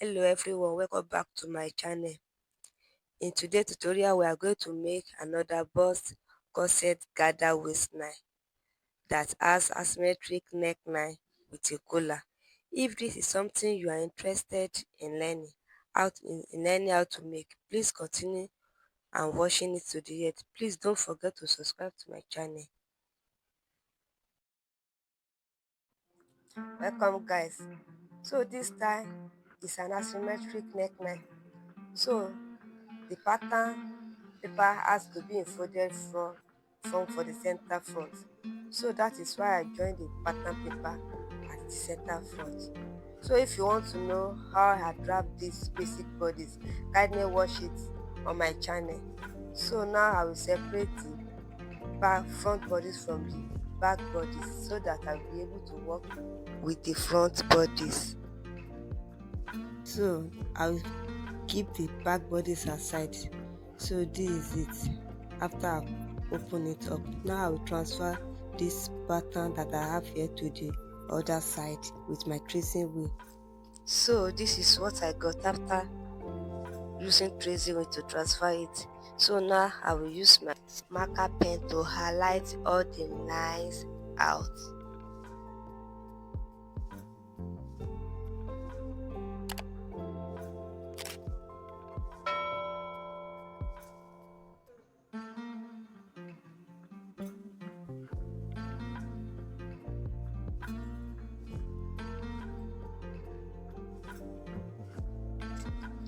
Hello everyone, welcome back to my channel. In today's tutorial we are going to make another bust corset gather waistline that has asymmetric neckline with a collar. If this is something you are interested in learning how to make, please continue and watching it to the end. Please don't forget to subscribe to my channel. Welcome guys. So this time is an asymmetric neckline. So the pattern paper has to be folded from for the center front. So that is why I joined the pattern paper at the center front. So if you want to know how I draft these basic bodies, kindly watch it on my channel. So now I will separate the back front bodies from the back bodies so that I'll be able to work with the front bodies. So I'll keep the back bodies aside. So this is it. After I open it up, now I will transfer this pattern that I have here to the other side with my tracing wheel. So this is what I got after using tracing wheel to transfer it. So now I will use my marker pen to highlight all the lines out.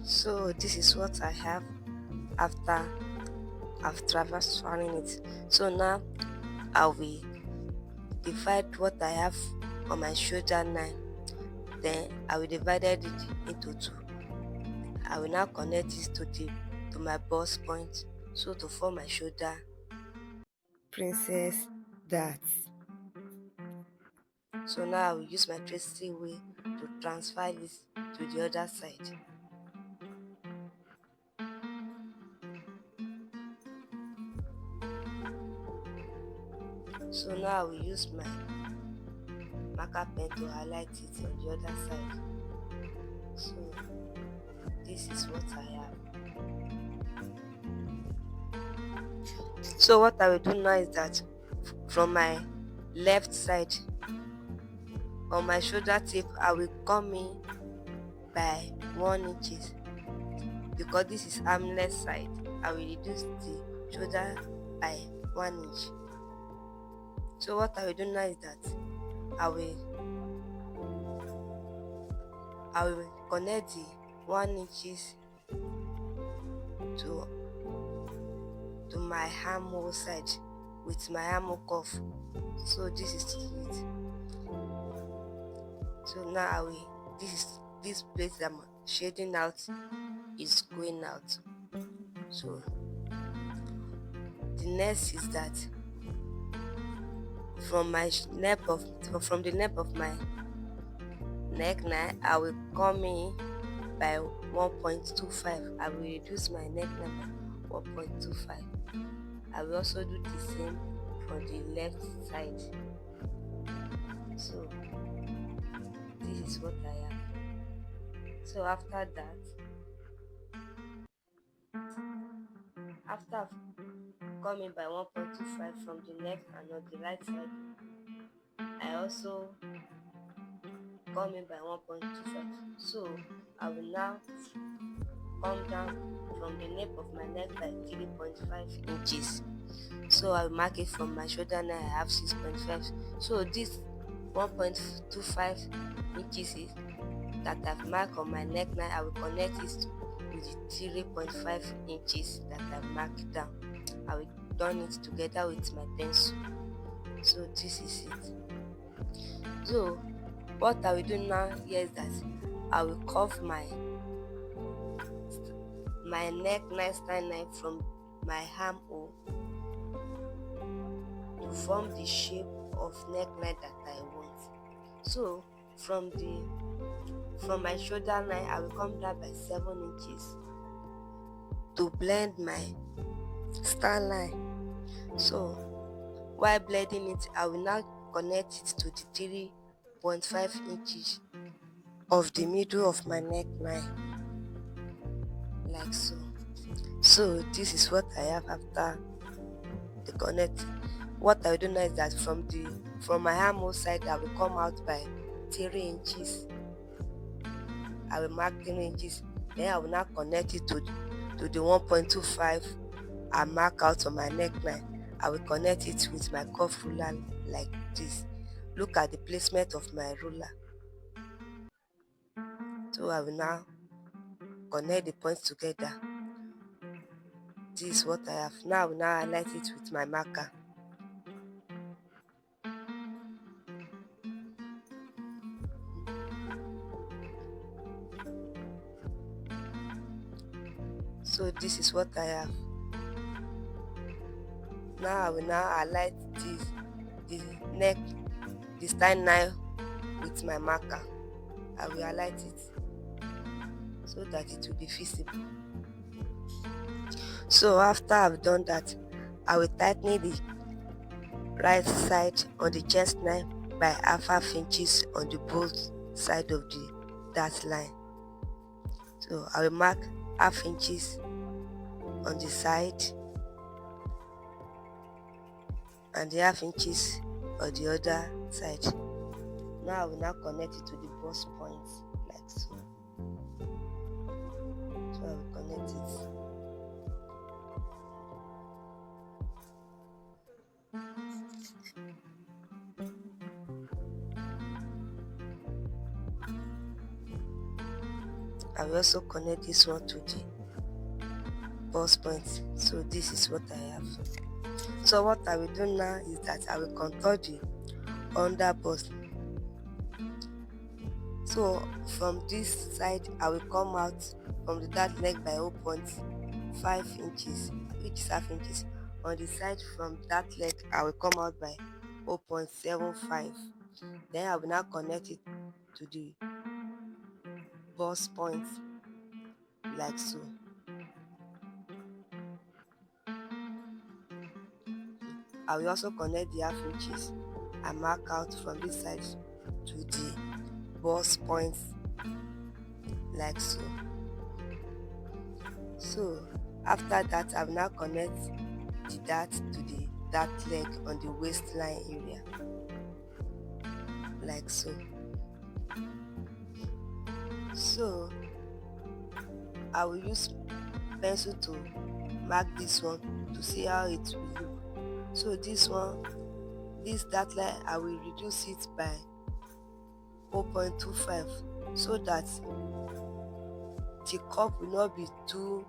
So this is what I have after I've transferring it. So now I will divide what I have on my shoulder line. Then I will divide it into two. I will now connect this to my bust point, so to form my shoulder princess dart. So now I will use my tracing wheel to transfer this to the other side. So now I will use my marker pen to highlight it on the other side. So this is what I have. So what I will do now is that from my left side on my shoulder tip, I will come in by 1 inch. Because this is armless side, I will reduce the shoulder by 1 inch. So what I will do now is that I will connect the 1 inches to my armhole side with my armhole cuff. So this is it. So now this place that I'm shading out is going out. So the next is that from the neck of my neckline, I will come in by 1.25. I will reduce my neckline by 1.25. I will also do the same for the left side. So this is what I have. So after coming by 1.25 from the neck and on the right side, I also come in by 1.25. So I will now come down from the nape of my neck by 3.5 inches. So I will mark it from my shoulder line. I have 6.5. So this 1.25 inches that I've marked on my neckline, I will connect it with the 3.5 inches that I've marked down. I will turn it together with my pencil. So this is it. So what I will do now here is that I will curve my neckline style line from my armhole to form the shape of neckline that I want. So from my shoulder line, I will come down by 7 inches to blend my style line. So while blending it, I will now connect it to the 3.5 inches of the middle of my neckline, like so. So this is what I have after the connect. What I will do now is that from my armhole side, I will come out by 3 inches. I will mark 3 inches. Then I will now connect it to the 1.25 I mark out on my neckline. I will connect it with my cuff ruler like this. Look at the placement of my ruler. So I will now connect the points together. This is what I have. Now I will now highlight it with my marker. So this is what I have. Now I will now highlight the neck, the style 9 with my marker. I will highlight it so that it will be visible. So after I've done that, I will tighten the right side on the chest line by half inches on the both side of the dart line. So I will mark half inches on the side and the half inches on the other side. Now I will now connect it to the bust points like so. So I will connect it. I will also connect this one to the bust point. So this is what I have. So what I will do now is that I will contour the underbust. So from this side I will come out from the dart leg by 0.5 inches, which is half inches. On the side from that leg I will come out by 0.75. Then I will now connect it to the bust point like so. I will also connect the half inches I mark out from this side to the bust points like so. So after that I will now connect the dart to the dart leg on the waistline area like so. So I will use pencil to mark this one to see how it will look. So this dart line I will reduce it by 0.25 so that the cup will not be too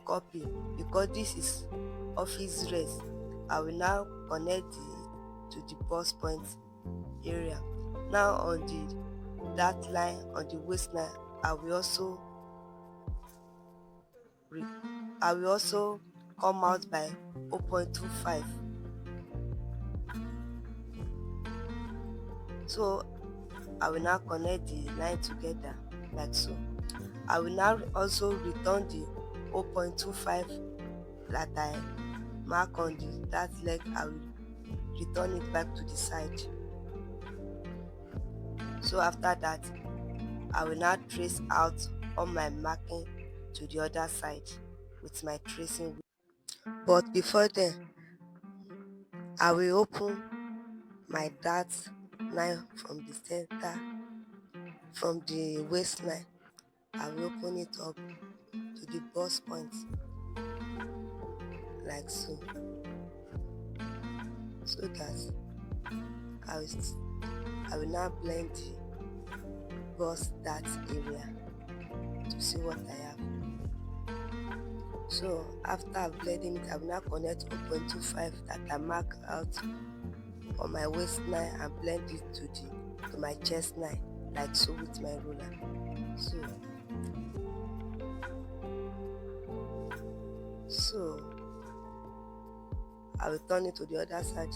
cuppy, because this is office dress. I will now connect to the bust point area. Now on the dart line on the waistline I will also come out by 0.25. So I will now connect the line together like so. I will now also return the 0.25 that I mark on the dart leg. I will return it back to the side. So after that I will now trace out all my marking to the other side with my tracing wheel. But before then I will open my dart line from the center, from the waistline. I will open it up to the bust point like so, so that I will now blend the bust dart area to see what I have. So after blending it, I will now connect 0.25 that I mark out on my waistline and blend it to my chest line like so with my ruler. So I will turn it to the other side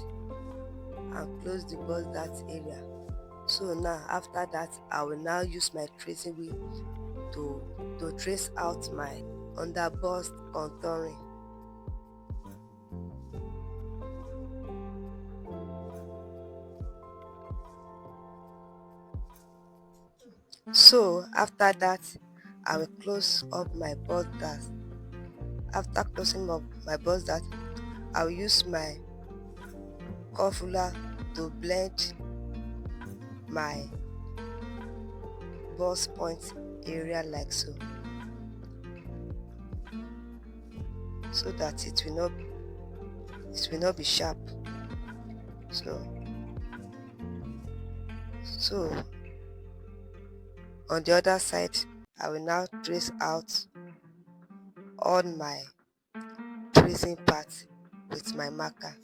and close the bust dart area. So now after that I will now use my tracing wheel to trace out my underbust contouring. So after that, I will close up my borders. After closing up my borders, I will use my curve ruler to blend my bust point area like so, so that it will not be sharp. So on the other side, I will now trace out all my tracing part with my marker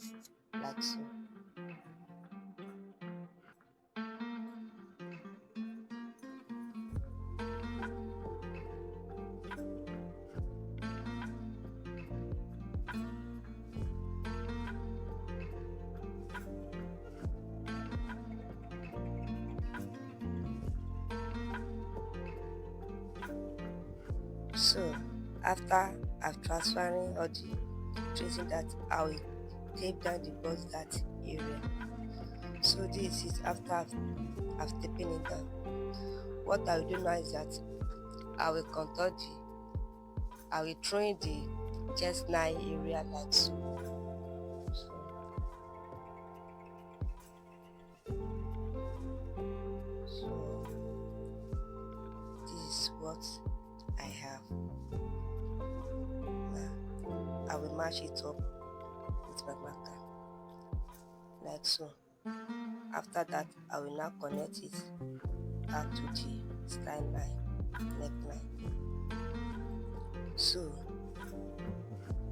like so. So after I've transferring all the tracing, that I will tape down the bust that area. So this is after I've taken it down. What I will do now is that I will I will throw in the chest line area like so. So this is what I have. Now I will match it up with my marker like so. After that, I will now connect it back to the style line, neckline. So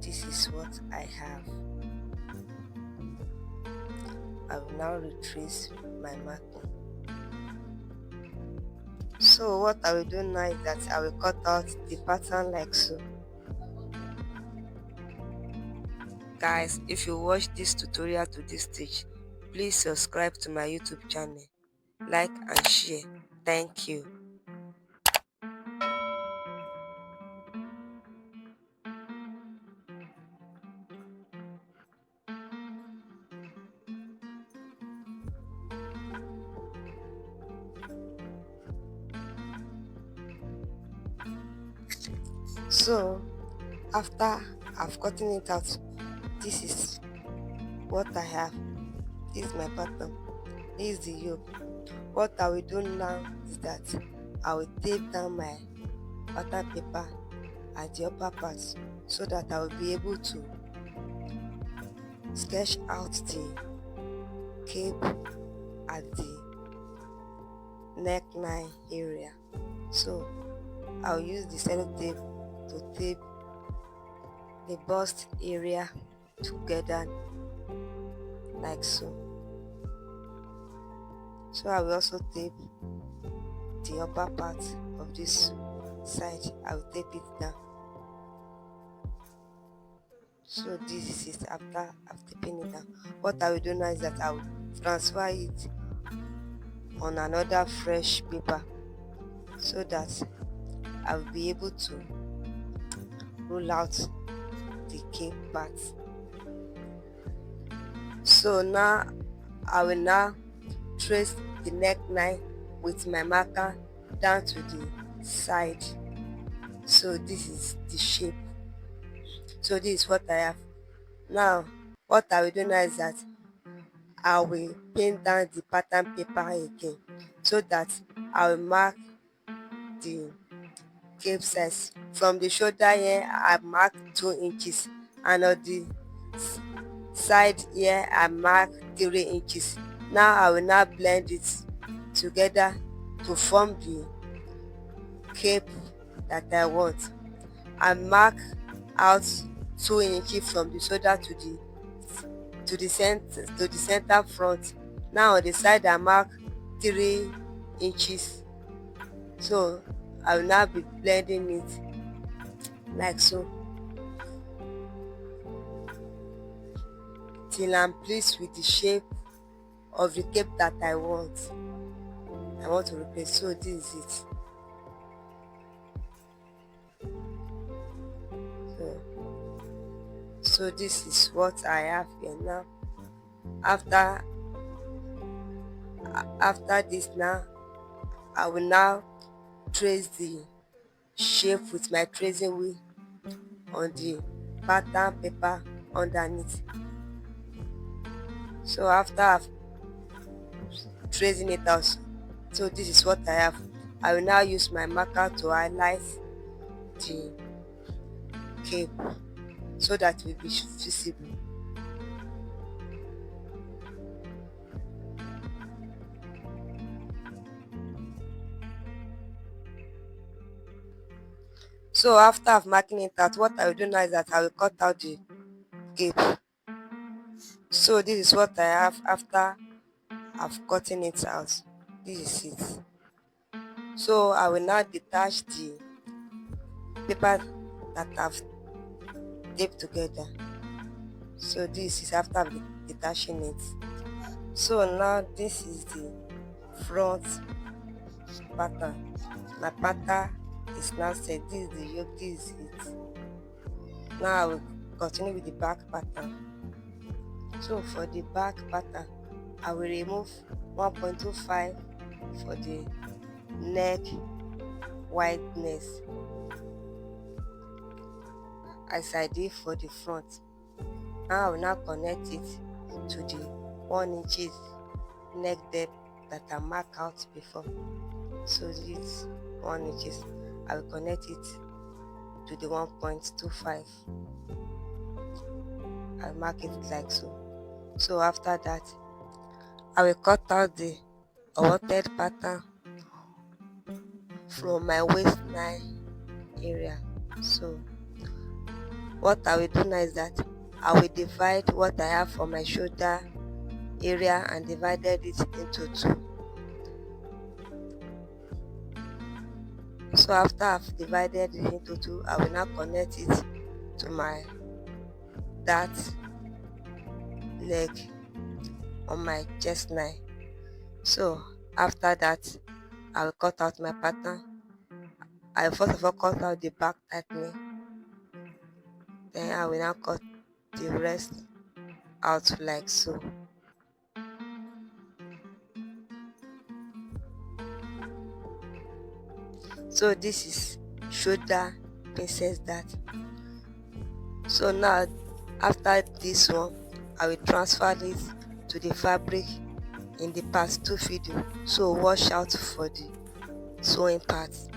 this is what I have. I will now retrace my marking. So what I will do now is that I will cut out the pattern like so. Guys, if you watch this tutorial to this stage, please subscribe to my YouTube channel, like and share. Thank you. So after I've gotten it out, this is what I have. This is my pattern. This is the yoke. What I will do now is that I will tape down my pattern paper at the upper part so that I will be able to sketch out the cape at the neckline area. So I'll use the sellotape to tape the bust area together like so. So I will also tape the upper part of this side. I will tape it down. So this is after I've taken it down. What I will do now is that I will transfer it on another fresh paper so that I will be able to roll out the cape part. So now I will now trace the neckline with my marker down to the side. So this is the shape. So this is what I have. Now what I will do now is that I will pin down the pattern paper again so that I will mark the cape size. From the shoulder here I mark 2 inches, and on the side here I mark 3 inches. Now I will now blend it together to form the cape that I want. I mark out 2 inches from the shoulder to the center front. Now on the side I mark 3 inches. So I will now be blending it like so till I'm pleased with the shape of the cape that I want to replace. So this is it. So this is what I have here now. After this now I will now trace the shape with my tracing wheel on the pattern paper underneath. So after I've tracing it out, so this is what I have. I will now use my marker to highlight the cape so that it will be visible. So after I've marking it out, what I will do now is that I will cut out the cape. So this is what I have after I've cutting it out. This is it. So I will now detach the paper that I've taped together. So this is after detaching it. So now this is the front pattern. My pattern is now set. This is the yoke, this is it. Now I will continue with the back pattern. So for the back pattern, I will remove 1.25 for the neck wideness as I did for the front. Now I will now connect it to the 1 inches neck depth that I marked out before. So this 1 inches, I will connect it to the 1.25. I'll mark it like so. So after that, I will cut out the unwanted pattern from my waistline area. So what I will do now is that I will divide what I have for my shoulder area and divided it into 2. So after I've divided it into 2, I will now connect it to my that leg on my chest line. So after that, I will cut out my pattern. I will first of all cut out the back tightening, then I will now cut the rest out like so. So this is shoulder princess dart. So now after this one, I will transfer this to the fabric in the past 2 video. So watch out for the sewing parts.